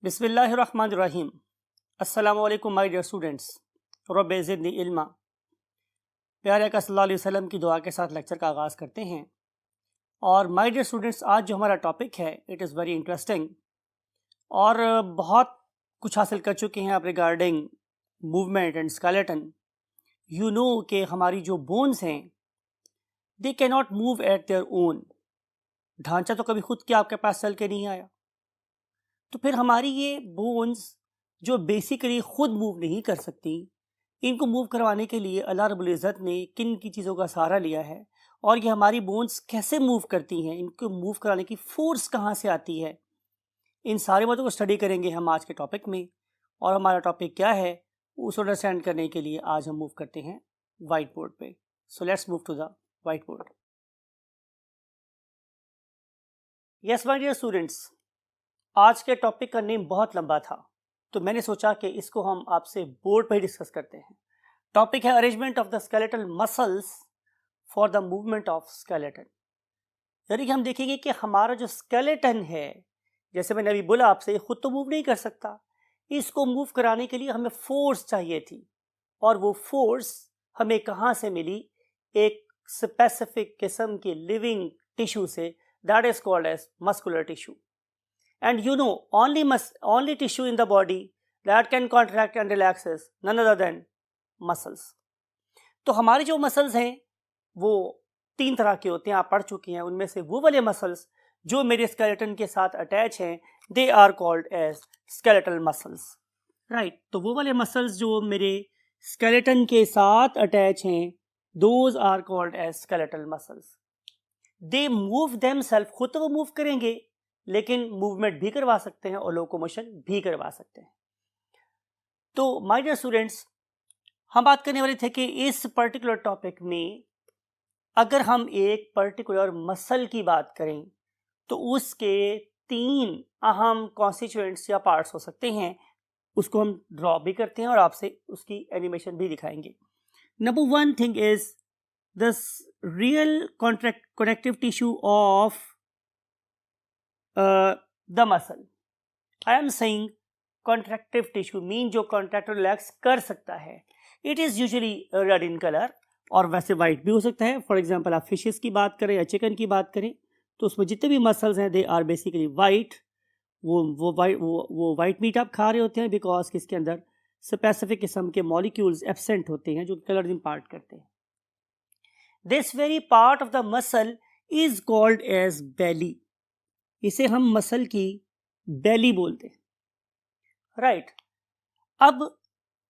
बिस्मिल्लाहिर्रहमानिर्रहीम। अस्सलामु अलैकुम माय डियर स्टूडेंट्स। रब्बि ज़िदनी इल्मा। प्यारे आका सल्लल्लाहु अलैहि वसल्लम की दुआ के साथ लेक्चर का आगाज़ करते हैं। और माय डियर स्टूडेंट्स, आज जो हमारा टॉपिक है इट इज़ वेरी इंटरेस्टिंग और बहुत कुछ हासिल कर चुके हैं आप regarding movement and skeleton. You know कि हमारी जो बोन्स हैं they can not move at their own. ढांचा तो कभी खुद के आपके पास चल के नहीं आया, तो फिर हमारी ये बोन्स जो बेसिकली खुद मूव नहीं कर सकती, इनको मूव करवाने के लिए अल्लाह रब्बुल इज़्ज़त ने किन की चीज़ों का सहारा लिया है और ये हमारी बोन्स कैसे मूव करती हैं, इनको मूव कराने की फोर्स कहाँ से आती है, इन सारी बातों को स्टडी करेंगे हम आज के टॉपिक में। और हमारा टॉपिक क्या है उसको अंडरस्टैंड करने के लिए आज हम मूव करते हैं वाइट बोर्ड पे। So let's move to the white board. Yes my dear students, आज के टॉपिक का नेम बहुत लंबा था, तो मैंने सोचा कि इसको हम आपसे बोर्ड पर ही डिस्कस करते हैं। टॉपिक है arrangement of the skeletal muscles for the movement of skeleton. यानी कि हम देखेंगे कि हमारा जो स्केलेटन है, जैसे मैंने अभी बोला आपसे, खुद तो मूव नहीं कर सकता, इसको मूव कराने के लिए हमें फोर्स चाहिए थी। और वो फोर्स हमें कहाँ से मिली? एक स्पेसिफिक किस्म के लिविंग टिश्यू से, that is called as muscular tissue. And you know, only tissue in the body that can contract and relax is none other than muscles. तो हमारे जो मसल्स हैं वो तीन तरह के होते हैं, आप पढ़ चुके हैं। उनमें से वो वाले मसल्स जो मेरे स्केलेटन के साथ अटैच हैं, they are called as skeletal muscles, right. तो वो वाले मसल्स जो मेरे स्केलेटन के साथ अटैच हैं, those are called as skeletal muscles. They move themselves, खुद तो वो मूव करेंगे लेकिन मूवमेंट भी करवा सकते हैं और लोकोमोशन भी करवा सकते हैं। तो माय डियर स्टूडेंट्स, हम बात करने वाले थे कि इस पर्टिकुलर टॉपिक में अगर हम एक पर्टिकुलर मसल की बात करें तो उसके तीन अहम कॉन्स्टिट्यूएंट्स या पार्ट्स हो सकते हैं। उसको हम ड्रॉ भी करते हैं और आपसे उसकी एनिमेशन भी दिखाएंगे। Number one thing is the real connective tissue of the muscle. I am saying contractive tissue mean जो contract और relax कर सकता है। It is usually red in color और वैसे white भी हो सकता है। For example, आप fishes की बात करें या chicken की बात करें तो उसमें जितने भी muscles हैं they are basically white। वो white meat आप खा रहे होते हैं because इसके अंदर specific किस्म के molecules absent होते हैं जो color impart करते हैं। This very part of the muscle is called as belly। इसे हम मसल की बेली बोलते हैं, राइट। अब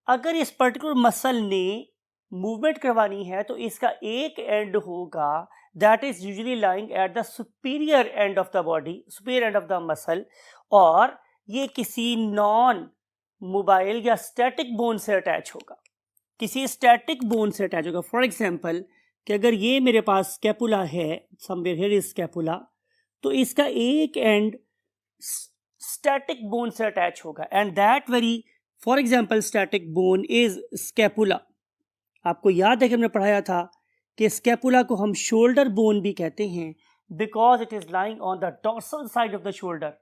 अगर इस पर्टिकुलर मसल ने मूवमेंट करवानी है तो इसका एक एंड होगा that is usually lying at the superior end of the body, superior end of the muscle, और ये किसी नॉन मोबाइल या स्टैटिक बोन से अटैच होगा, किसी स्टैटिक बोन से अटैच होगा। फॉर एग्जाम्पल कि अगर ये मेरे पास स्कैपुला है, समवेयर हियर इज स्कैपुला, तो इसका एक एंड स्टैटिक बोन से अटैच होगा and that very, for example static bone is scapula. आपको याद है कि हमने पढ़ाया था कि स्कैपुला को हम शोल्डर बोन भी कहते हैं because it is lying on the dorsal side of the shoulder,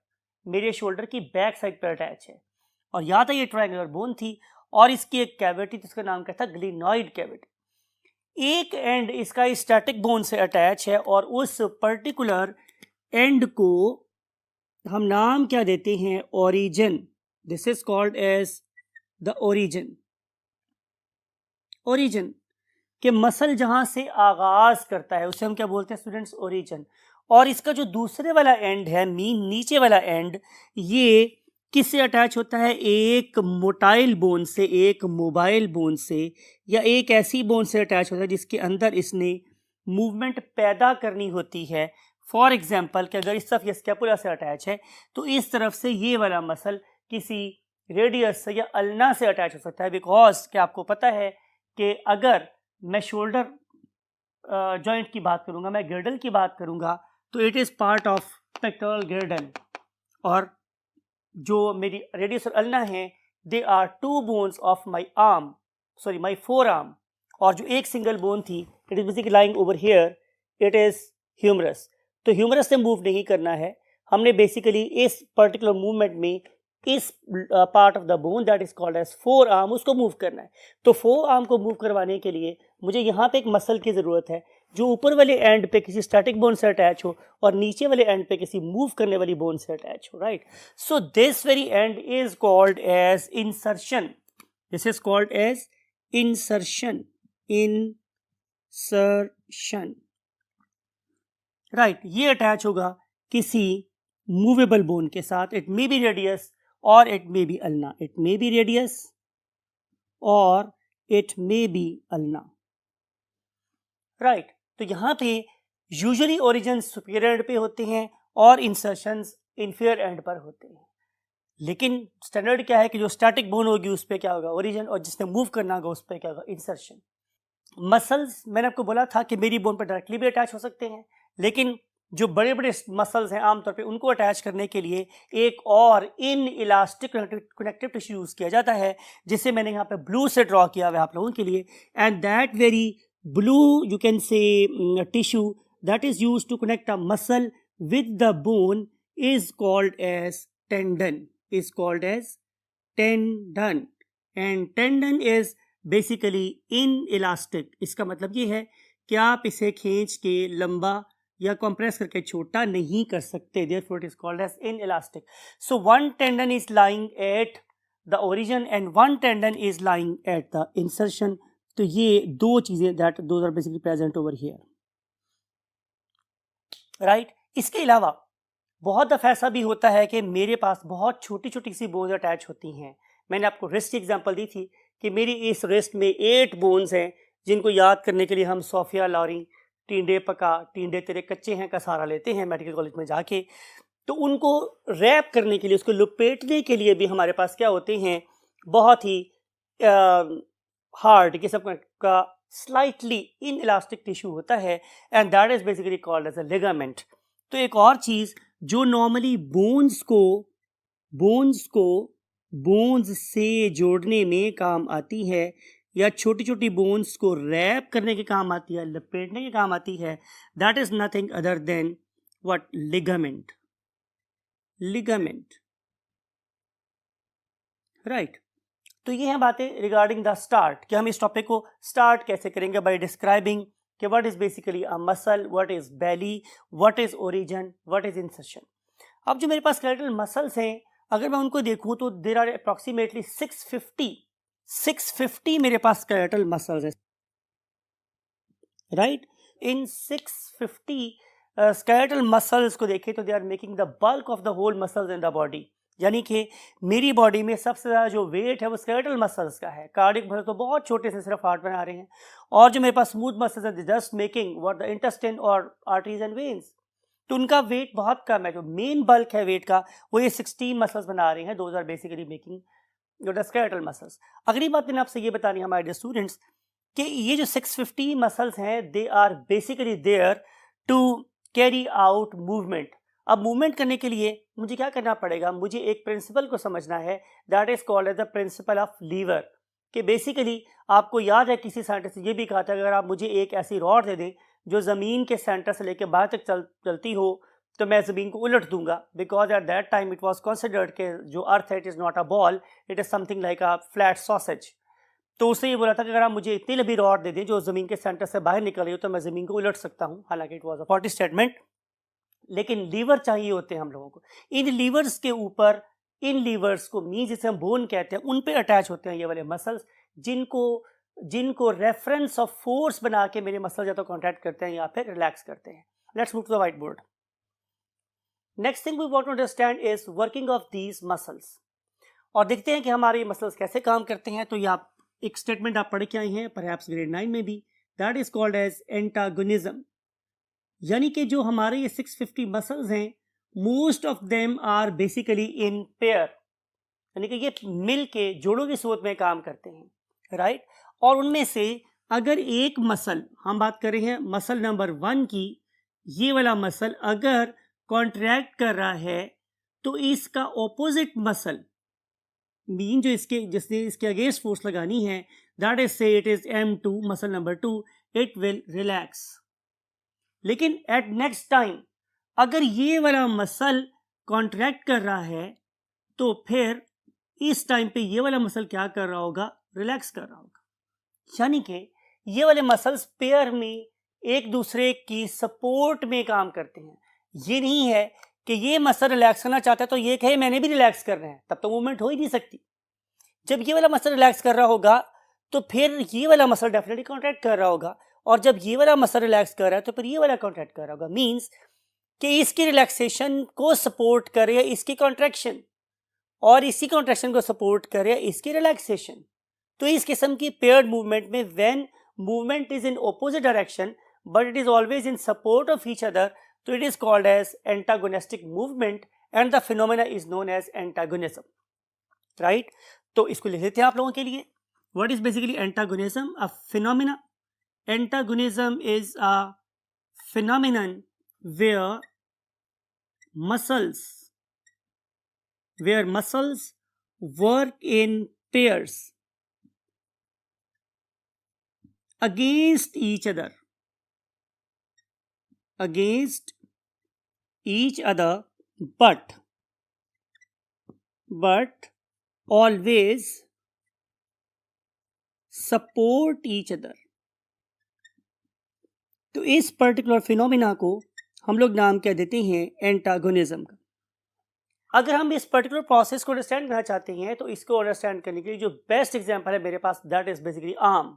मेरे शोल्डर की बैक साइड पर अटैच है। और याद है ये ट्रायंगुलर बोन थी और इसकी एक कैविटी, जिसका नाम क्या था? Glenoid cavity. एक एंड इसका स्टैटिक बोन से अटैच है और उस पर्टिकुलर एंड को हम नाम क्या देते हैं? Origin. This is called as the origin. Origin के मसल जहां से आगाज करता है उसे हम क्या बोलते हैं स्टूडेंट्स? ओरिजिन। और इसका जो दूसरे वाला एंड है, मीन नीचे वाला एंड, ये किससे अटैच होता है? एक मोटाइल बोन से, एक मोबाइल बोन से, या एक ऐसी बोन से अटैच होता है जिसके अंदर इसने मूवमेंट पैदा करनी होती है। फॉर एग्जाम्पल कि अगर इस तरफ ये स्कैपुला से अटैच है तो इस तरफ से ये वाला मसल किसी रेडियस से या अल्ना से अटैच हो सकता है, बिकॉज कि आपको पता है कि अगर मैं शोल्डर जॉइंट की बात करूंगा, मैं गिर्डल की बात करूंगा, तो it is part of pectoral girdle, और जो मेरी रेडियस और अल्ना है they are two bones of my forearm, और जो एक सिंगल बोन थी it is basically lying over here, it is humerus. तो ह्यूमरस से मूव नहीं करना है, हमने बेसिकली इस पर्टिकुलर मूवमेंट में इस part of the bone that is called as forearm, उसको मूव करना है। तो फोर आर्म को मूव करवाने के लिए मुझे यहाँ पे एक मसल की ज़रूरत है जो ऊपर वाले एंड पे किसी स्टैटिक बोन से अटैच हो और नीचे वाले एंड पे किसी मूव करने वाली बोन से अटैच हो, right. So this very end is called as insertion, this is called as insertion, insertion, right. ये अटैच होगा किसी मूवेबल बोन के साथ, इट मे बी रेडियस और it may be ulna, it may be radius और it may be ulna, right. तो यहां पे यूजुअली ओरिजिन सुपीरियर एंड पे होते हैं और इंसर्शंस इन्फीरियर एंड पर होते हैं, लेकिन स्टैंडर्ड क्या है कि जो स्टैटिक बोन होगी उस पर क्या होगा ओरिजिन, और जिसने मूव करना होगा उस पर क्या होगा इंसर्शन। मसल्स मैंने आपको बोला था कि मेरी बोन पर डायरेक्टली भी अटैच हो सकते हैं, लेकिन जो बड़े बड़े मसल्स हैं आमतौर पे उनको अटैच करने के लिए एक और in elastic connective tissue use किया जाता है, जिसे मैंने यहाँ पे ब्लू से ड्रॉ किया हुआ है आप लोगों के लिए। And that very blue you can say tissue that is used to connect a muscle with the bone is called as tendon, is called as tendon, and tendon is basically inelastic। इसका मतलब ये है कि आप इसे खींच के लंबा या कंप्रेस करके छोटा नहीं कर सकते, therefore it is called as inelastic। so one tendon is lying at the origin and one tendon is lying at the insertion। तो ये दो चीजें that those are basically present over here, right. इसके अलावा बहुत दफा ऐसा भी होता है कि मेरे पास बहुत छोटी छोटी सी बोन्स अटैच होती हैं। मैंने आपको रिस्ट की एग्जांपल दी थी कि मेरी इस रिस्ट में 8 बोन्स हैं जिनको याद करने के लिए हम सोफिया लॉरी टींडे पका टींडे तेरे कच्चे हैं का सहारा लेते हैं मेडिकल कॉलेज में जाके। तो उनको रैप करने के लिए, उसको लपेटने के लिए भी हमारे पास क्या होते हैं, बहुत ही हार्ड किस्म का स्लाइटली इन इलास्टिक टिश्यू होता है, and that is basically called as a ligament. तो एक और चीज जो नॉर्मली बोन्स से जोड़ने में काम आती है या छोटी छोटी बोन्स को रैप करने के काम आती है, लपेटने के काम आती है, that is nothing other than what, ligament, ligament, right. तो ये हैं बातें रिगार्डिंग द स्टार्ट, कि हम इस टॉपिक को स्टार्ट कैसे करेंगे, बाय डिस्क्राइबिंग कि what is basically a muscle, what is belly, what is origin, what is insertion. अब जो मेरे पास स्केलेटल मसल्स हैं, अगर मैं उनको देखूं तो देयर आर अप्रॉक्सीमेटली 650 मेरे पास स्केलेटल मसल्स हैं, राइट। इन 650 स्केलेटल मसल्स को देखें तो they are making the bulk of the whole muscles in the body, यानी कि मेरी बॉडी में सबसे ज़्यादा जो वेट है वो स्केलेटल मसल्स का है। कार्डियक मसल्स तो बहुत छोटे से सिर्फ हार्ट बना रहे हैं, और जो मेरे पास स्मूथ मसल्स है just making what the intestine और आर्टरीज एंड वेन्स, तो उनका वेट बहुत कम है। जो मेन बल्क है वेट का वो ये 16 मसल्स बना रहे हैं, those are basically making the skeletal muscles. अगली बात मैंने आपसे ये बतानी है हमारे डियर स्टूडेंट्स कि ये जो 650 मसल्स हैं they are basically there to carry out movement. अब मूवमेंट करने के लिए मुझे क्या करना पड़ेगा, मुझे एक प्रिंसिपल को समझना है, that is called as the principle of lever. कि बेसिकली आपको याद है किसी साइंटिस्ट ने ये भी कहा था अगर आप मुझे एक ऐसी रॉड दे दें जो ज़मीन के सेंटर से लेकर बाहर तक चलती हो तो मैं ज़मीन को उलट दूंगा, because at that time it was considered कि जो अर्थ है it is not a ball, it is something like a flat sausage. तो उससे ये बोला था कि अगर आप मुझे इतनी लंबी रॉड दे दें जो ज़मीन के सेंटर से बाहर निकल रही हो तो मैं ज़मीन को उलट सकता हूँ। हालांकि it was a faulty statement, लेकिन लीवर चाहिए होते हैं हम लोगों को। इन लीवर्स के ऊपर, इन लीवर्स को मीन जिसे हम बोन कहते हैं, उन पे अटैच होते हैं ये वाले मसल्स जिनको रेफरेंस ऑफ फोर्स बना के मेरे मसल या तो कॉन्ट्रैक्ट करते हैं या फिर रिलैक्स करते हैं। Let's move to the white board. Next thing we want to understand is working of these muscles, और देखते हैं कि हमारे मसल्स कैसे काम करते हैं। तो ये आप एक स्टेटमेंट आप पढ़ के आए हैं परहैप्स ग्रेड 9 में भी, that is called as antagonism. यानी कि जो हमारे ये 650 मसल्स हैं most of them are basically in pair, यानी कि ये मिल के जोड़ों की सूरत में काम करते हैं, राइट। और उनमें से अगर एक मसल, हम बात कर रहे हैं मसल नंबर 1 की, ये वाला मसल अगर कॉन्ट्रैक्ट कर रहा है तो इसका ऑपोजिट मसल मीन जो जिसने इसके अगेंस्ट फोर्स लगानी है, दैट इज से it is M2 muscle number 2, it will relax. लेकिन एट नेक्स्ट टाइम अगर ये वाला मसल कॉन्ट्रैक्ट कर रहा है तो फिर इस टाइम पे ये वाला मसल क्या कर रहा होगा, रिलैक्स कर रहा होगा, यानी कि ये वाले मसल्स पेयर में एक दूसरे की सपोर्ट में काम करते हैं। ये नहीं है कि ये मसल रिलैक्स करना चाहता है तो ये कहे मैंने भी रिलैक्स करना है, तब तो मूवमेंट हो ही नहीं सकती। जब ये वाला मसल रिलैक्स कर रहा होगा तो फिर ये वाला मसल डेफिनेटली कॉन्ट्रैक्ट कर रहा होगा, और जब ये वाला मसल रिलैक्स कर रहा है तो फिर ये वाला कॉन्ट्रैक्ट कर रहा होगा। मीन्स कि इसकी रिलैक्सेशन को सपोर्ट करे इसकी कॉन्ट्रैक्शन, और इसी कॉन्ट्रैक्शन को सपोर्ट करे इसकी रिलैक्सेशन। तो इस किस्म की पेयर्ड मूवमेंट में when movement is in opposite direction but it is always in support of each other, तो it is called as antagonistic movement and the phenomena is known as antagonism, right. तो इसको लिख लेते हैं आप लोगों के लिए। What is basically antagonism? A phenomena. Antagonism is a phenomenon where muscles work in pairs against each other but always support each other। तो इस पर्टिकुलर फिनोमिना को हम लोग नाम क्या देते हैं, एंटागोनिज्म का। अगर हम इस पर्टिकुलर प्रोसेस को अंडरस्टैंड करना चाहते हैं तो इसको अंडरस्टैंड करने के लिए जो बेस्ट एग्जांपल है मेरे पास, दैट इज बेसिकली आर्म।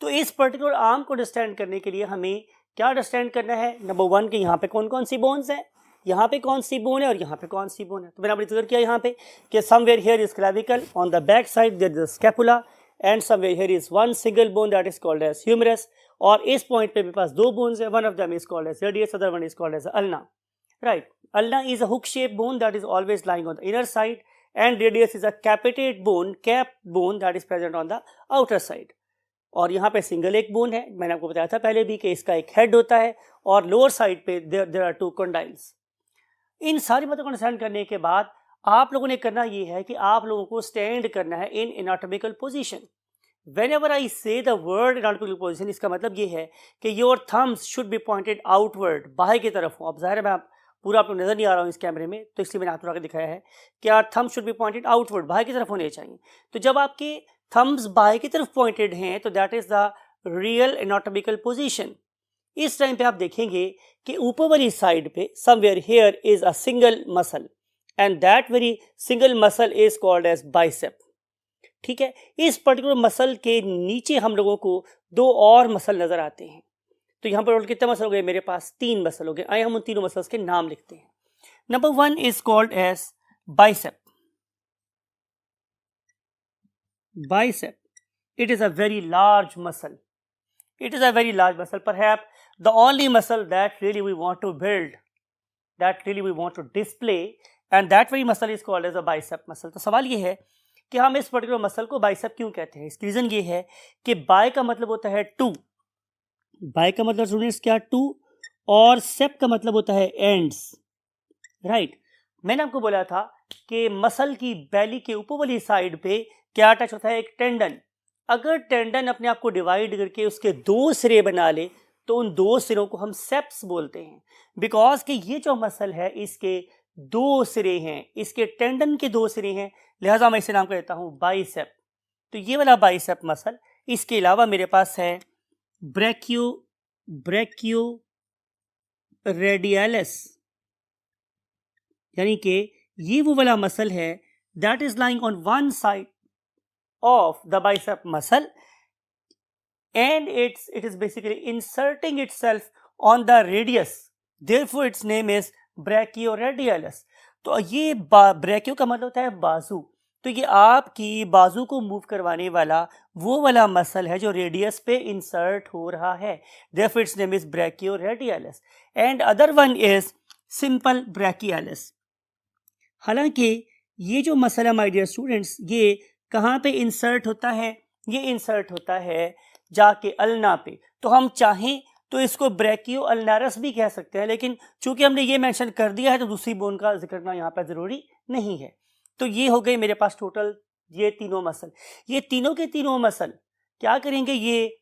तो इस पर्टिकुलर आर्म को अंडरस्टैंड करने के लिए हमें क्या अंडरस्टैंड करना है? नंबर 1 कि यहाँ पे कौन कौन सी बोन्स हैं, यहाँ पे कौन सी बोन है और यहाँ पे कौन सी बोन है। तो मैंने अपनी जिक्र किया यहाँ पे कि somewhere here is clavicle, on the back side there is the scapula, and somewhere here is one single bone that is called as humerus. और इस पॉइंट पे मेरे पास 2 बोन्स है, one of them is called as radius, other one is called as ulna, right. Ulna is a hook-shaped bone that is always lying on the inner side, and radius is a capitate bone, capped bone that is present on the outer side। और यहाँ पे single एक bone है, मैंने आपको बताया था पहले भी कि इसका एक हेड होता है और लोअर साइड पे देयर आर 2 कंडाइल्स। इन सारी बातों को अंडरस्टैंड करने के बाद आप लोगों ने करना ये है कि आप लोगों को स्टैंड करना है in anatomical position. Whenever I say the word anatomical position, इसका मतलब ये है कि your thumbs should be pointed outward, बाहर की तरफ हो। अब जाहिर है मैं पूरा आपको नजर नहीं आ रहा हूँ इस कैमरे में, तो इसलिए मैंने हाथ उठा के दिखाया है कि our thumb should be pointed outward, बाहर की तरफ होने चाहिए। तो जब आपके थंब्स बाहर की तरफ पॉइंटेड हैं तो that is the real anatomical position. इस टाइम पे आप देखेंगे कि ऊपर वाली साइड पे somewhere here is a single muscle, and that very single muscle is called as bicep. ठीक है, इस पर्टिकुलर मसल के नीचे हम लोगों को 2 और मसल नजर आते हैं। तो यहाँ पर कितने मसल हो गए मेरे पास? 3 मसल हो गए। आइए हम उन तीनों मसल्स के नाम लिखते हैं। Number 1 is called as bicep. Bicep, it is a very large muscle. It is a very large muscle, perhaps the only muscle that really we want to build, that really we want to display, and that very muscle is called as a bicep muscle। तो सवाल ये है कि हम इस particular muscle को bicep क्यों कहते हैं? इसकी रीजन ये है कि बाय का मतलब होता है 2, बाय का मतलब स्टूडेंट्स क्या? 2, और सेप का मतलब होता है एंड्स, राइट। मैंने आपको बोला था कि मसल की बैली के ऊपर वाली साइड पे क्या अटैच होता है? एक टेंडन। अगर टेंडन अपने आप को डिवाइड करके उसके 2 सिरे बना ले तो उन 2 सिरों को हम सेप्स बोलते हैं, बिकॉज कि ये जो मसल है इसके 2 सिरे हैं, इसके टेंडन के 2 सिरे हैं, लिहाजा मैं इसे नाम कहता हूं बाइसेप। तो ये वाला बाइसेप मसल। इसके अलावा मेरे पास है ब्रैकियो रेडियलिस, यानी कि ये वो वाला मसल है that is lying on one side of the bicep muscle, and it is basically inserting itself on the radius, therefore its name is brachioradialis। तो ये ब्रैकियो का मतलब होता है बाजू। तो ये आपकी बाजू को मूव करवाने वाला वो वाला मसल है जो रेडियस पे इंसर्ट हो रहा है, therefore its name is brachioradialis, and other one is simple brachialis। हालांकि ये जो मसल है माय डियर स्टूडेंट्स, ये कहाँ पे इंसर्ट होता है? ये इंसर्ट होता है जाके अल्ना पे। तो हम चाहें तो इसको ब्रैकियो अल्नारस भी कह सकते हैं, लेकिन चूंकि हमने ये मेंशन कर दिया है तो दूसरी बोन का जिक्र करना यहाँ पर जरूरी नहीं है। तो ये हो गए मेरे पास टोटल ये तीनों मसल। ये तीनों के तीनों मसल क्या करेंगे? ये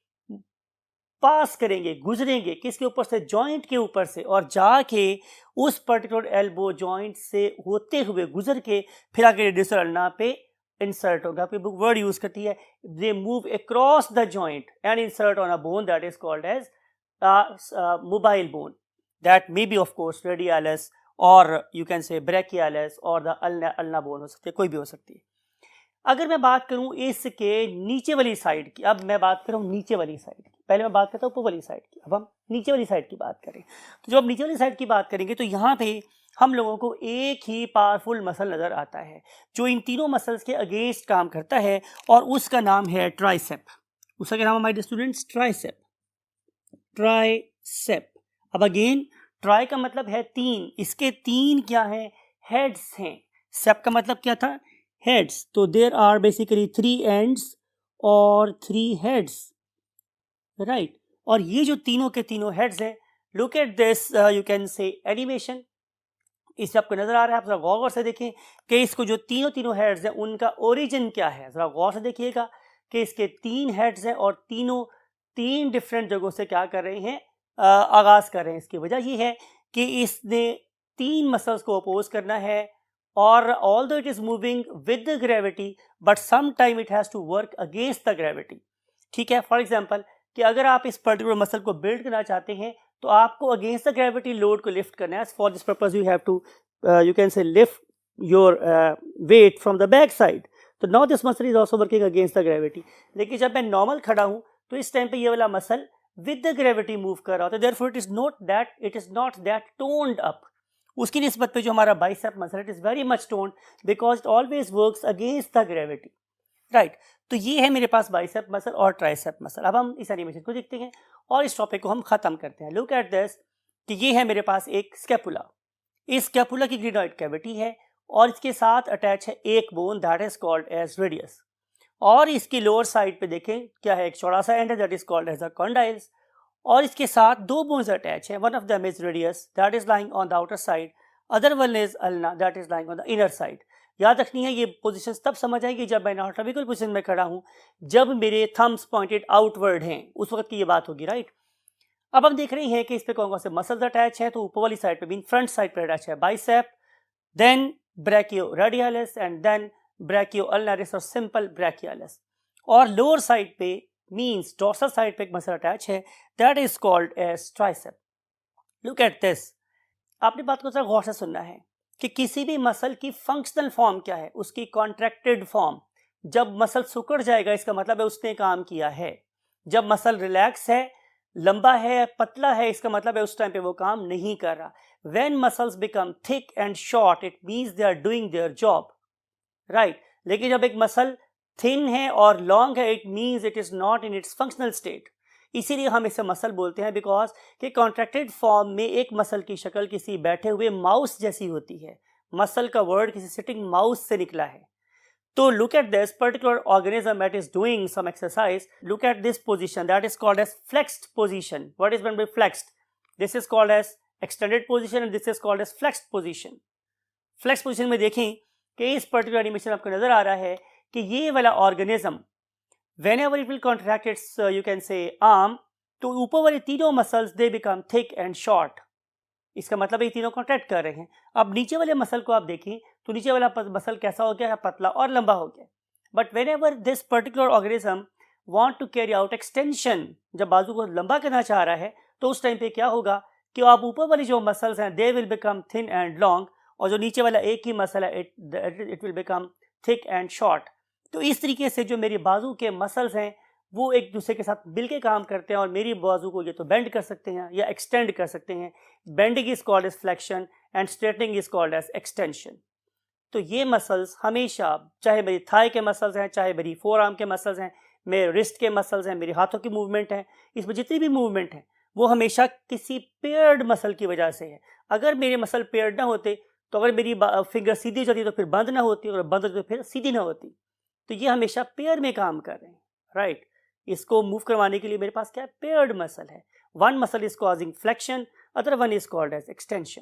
पास करेंगे, गुजरेंगे किसके ऊपर से, जॉइंट के ऊपर से, और जाके उस पर्टिकुलर एल्बो जॉइंट से होते हुए गुजर के फिर आगे रेडियस अल्ना पे इंसर्ट होगा। आपकी बुक वर्ड यूज करती है, they move across the joint and insert on a bone that is called as mobile bone, that may be of course radialis और यू कैन से ब्रेकियालिस और the ulna bone हो सकती है, कोई भी हो सकती है। अगर मैं बात करूं इसके नीचे वाली साइड की, अब मैं बात कर रहा हूं नीचे वाली साइड की, पहले मैं बात करता हूं ऊपर वाली साइड की, अब हम नीचे वाली साइड की बात करें। तो जब नीचे वाली साइड की बात करेंगे तो यहाँ पे हम लोगों को एक ही पावरफुल मसल नजर आता है जो इन तीनों मसल्स के अगेंस्ट काम करता है, और उसका नाम है ट्राइसेप। उसका क्या नाम है माय स्टूडेंट्स? ट्राइसेप। ट्राइसेप। अब अगेन ट्राई का मतलब है तीन, इसके तीन क्या हैं? हेड्स हैं। सेप का मतलब क्या था? हेड्स। तो देयर आर बेसिकली 3 एंड्स और 3 हेड्स, राइट। और ये जो तीनों के तीनों हेड्स हैं, look at this you can से एनिमेशन, इससे आपको नजर आ रहा है, आप जरा गौर से देखें कि इसको जो तीनों हेड्स हैं उनका ओरिजिन क्या है। जरा गौर से देखिएगा कि इसके 3 हेड्स हैं और तीनों 3 डिफरेंट जगहों से क्या कर रहे हैं? आगाज कर रहे हैं। इसकी वजह ये है कि इसने 3 मसल्स को अपोज करना है, और although it is moving with the gravity but some time it has to work against the gravity. ठीक है, फॉर एग्जांपल कि अगर आप इस पर्टिकुलर मसल को बिल्ड करना चाहते हैं तो आपको अगेंस्ट द ग्रेविटी लोड को लिफ्ट करना है। For this purpose you have to you can say lift your weight from the back side. तो now this muscle is also working against the gravity. लेकिन जब मैं नॉर्मल खड़ा हूं तो इस टाइम पे ये वाला muscle with the gravity move कर रहा होता है, therefore it is not that toned up. उसकी निस्बत पे जो हमारा bicep muscle it is very much toned because it always works against the gravity, right. तो ये है मेरे पास बाइसेप मसल और ट्राइसेप मसल। अब हम इस एनिमेशन को देखते हैं और इस टॉपिक को हम खत्म करते हैं। लुक एट दिस कि ये है मेरे पास एक स्कैपुला। इस स्कैपुला की ग्रीनॉइड कैविटी है और इसके साथ अटैच है एक bone that is called as radius, और इसकी लोअर साइड पे देखें क्या है, एक चौड़ा सा एंड है that is called as the condyles, और इसके साथ 2 बोन्स अटैच है। One of them is radius that is lying on the outer side, other one is ulna that is lying on the inner side. याद रखनी है ये position तब समझ आएगी जब मैं एनाटॉमिकल पोजीशन में खड़ा हूं, जब मेरे थम्स पॉइंटेड आउटवर्ड हैं, उस वक्त की ये बात होगी, राइट। अब हम देख रहे हैं कि इस पे कौन कौन से मसल्स अटैच हैं। तो ऊपर वाली साइड पे मीन फ्रंट साइड पे अटैच है bicep, then brachioradialis and then brachioulnaris और सिंपल ब्रैकियालिस, और लोअर साइड पे मींस डोर्सल साइड पे एक मसल अटैच है that is called as tricep. Look at this, आपने बात को जरा गौर से सुनना है कि किसी भी मसल की फंक्शनल फॉर्म क्या है, उसकी कॉन्ट्रैक्टेड फॉर्म। जब मसल सिकुड़ जाएगा इसका मतलब है उसने काम किया है। जब मसल रिलैक्स है, लंबा है, पतला है, इसका मतलब है उस टाइम पे वो काम नहीं कर रहा। When muscles become thick and short it means they are doing their job, right. लेकिन जब एक मसल थिन है और लॉन्ग है it means it is not in its functional state. इसीलिए हम इसे मसल बोलते हैं बिकॉज कि कॉन्ट्रैक्टेड फॉर्म में एक मसल की शक्ल किसी बैठे हुए माउस जैसी होती है। मसल का वर्ड किसी सिटिंग माउस से निकला है। तो look at this particular organism that is doing some exercise, look at this position that is called as flexed position. What is meant by flexed? This is called as extended position and this is called as flexed position. Flex position में देखें कि इस particular animation आपको नजर आ रहा है कि ये वाला organism whenever it will contract its you can say arm, तो ऊपर वाले तीनों muscles they become thick and short. इसका मतलब ये तीनों कॉन्ट्रैक्ट कर रहे हैं। अब नीचे वाले मसल को आप देखें तो नीचे वाला मसल कैसा हो गया है? पतला और लंबा हो गया। But whenever this particular organism want to carry out extension, जब बाजू को लंबा करना चाह रहा है तो उस टाइम पे क्या होगा कि आप ऊपर वाली जो मसल्स हैं they will become thin and long, और जो नीचे वाला एक ही मसल है it will become thick and short. तो इस तरीके से जो मेरी बाजू के मसल्स हैं वो एक दूसरे के साथ मिलके काम करते हैं और मेरी बाजू को ये तो बेंड कर सकते हैं या एक्सटेंड कर सकते हैं। Bending is called as flexion and straightening is called as extension. तो ये मसल्स हमेशा, चाहे मेरी थाई के मसल्स हैं, चाहे मेरी फोर आर्म के मसल्स हैं, मेरे रिस्ट के मसल्स हैं, मेरे हाथों की मूवमेंट है, इसमें जितनी भी मूवमेंट है वो हमेशा किसी पेयर्ड मसल की वजह से है। अगर मेरे मसल पेयर्ड ना होते तो अगर मेरी फिंगर सीधी हो जाती तो फिर बंद ना होती, और बंद होती तो फिर सीधी ना होती। तो ये हमेशा पेयर में काम कर रहे हैं, राइट। इसको मूव करवाने के लिए मेरे पास क्या है? पेयर्ड मसल है। One muscle is causing flexion, other one is called as extension.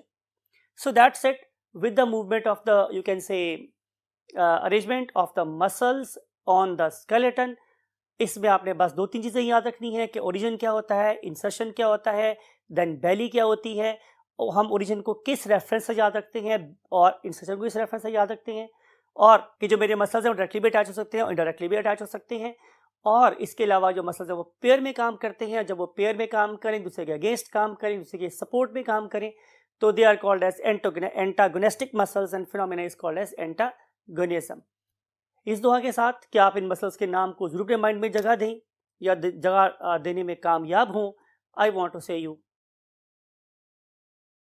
So that's it with the movement of the you can say arrangement of the muscles on the skeleton. इसमें आपने बस 2-3 चीज़ें याद रखनी है कि origin क्या होता है, इंसर्शन क्या होता है, देन बेली क्या होती है, और हम ओरिजिन को किस रेफरेंस से याद रखते हैं और इंसर्शन को किस रेफरेंस से याद रखते हैं, और कि जो मेरे मसल्स हैं वो डायरेक्टली भी अटैच हो सकते हैं और इनडायरेक्टली भी अटैच हो सकते हैं। और इसके अलावा जो मसल्स हैं वो पेयर में काम करते हैं, जब वो पेयर में काम करें, दूसरे के अगेंस्ट काम करें, दूसरे के सपोर्ट में काम करें, तो they are called as antagonistic muscles and phenomena is called as antagonism. इस दुआ के साथ कि आप इन मसल्स के नाम को जरूर अपने माइंड में जगह दें या जगह देने में कामयाब हों। आई वॉन्ट टू से यू